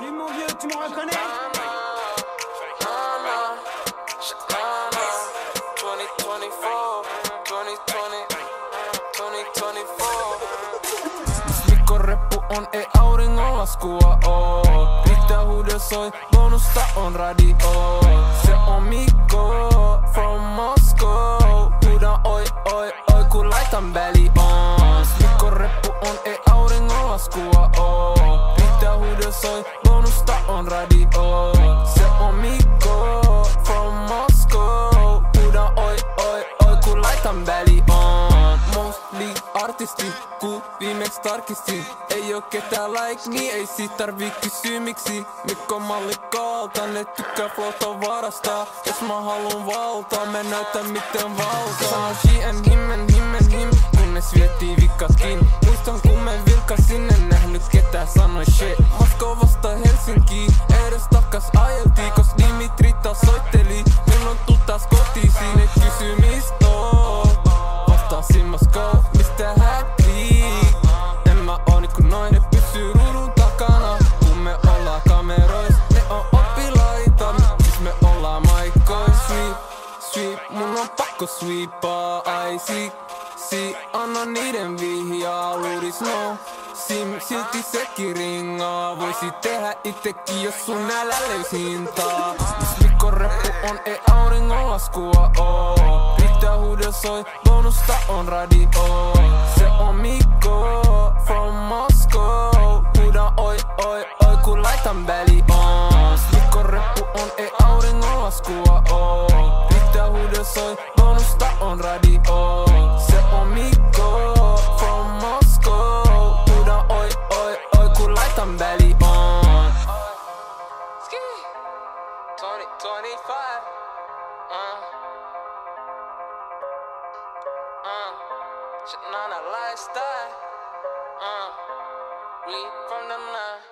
Salut mon vieux, tu me reconnais? 2024 on, ei auringonlaskua oo. Riittää huude soi, bonusta on radio. Se on Mikko from Moscow. Huudan oi oi oi kun laitan väli on. Mikko-reppu on, ei auringonlaskua oo. Riittää huude soi, bonusta on radio. Se on Mikko from Moscow. Huudan oi oi oi kun laitan väli on. Mostly artisti, ku viimeks tarkistin. Ei oo ketään like me, ei siitä tarvii kysyä miksi. Mikko malli kaltainen, tykkää flowta varastaa. Jos mä haluun valtaa, mä näytän miten valtaa. Sano she and him, kunnes vietiin vikatkin. Muistan kun mä vilkasin, en nähnyt ketään sanoi shit. Moskovasta Helsinkiin, edes takas ajeltiin. Kos Dimitri taas soitteli, milloin tuu taas kotiin. Ne kysy mistä oot, vastasin Moskov, mistä häkrii. En mä oo niinku noin, ne pysyy ruudun takana. Kun me ollaan kamerois, ne on oppilaita. Siis me ollaan maikois. Sweep, mun on pakko sweepaa. Ai siksi, anna niiden vihjaa. Luuris no, silti sekin ringaa. Voisi tehdä itsekin, jos sun nälä leis hintaa. Jos Mikko-reppu on, ei auringonlaskua oo. Riittää huude soi, bonusta on radio. Se on Mikko from Moscow. Huudan oi oi oi kun laitan väli on. Mikko-reppu on, ei auringonlaskua oo. Riittää huude soi, bonusta on radio. Se on Mikko from Moscow. Huudan oi oi oi kun laitan väli on. 2025 Shanana lifestyle, we from the 9.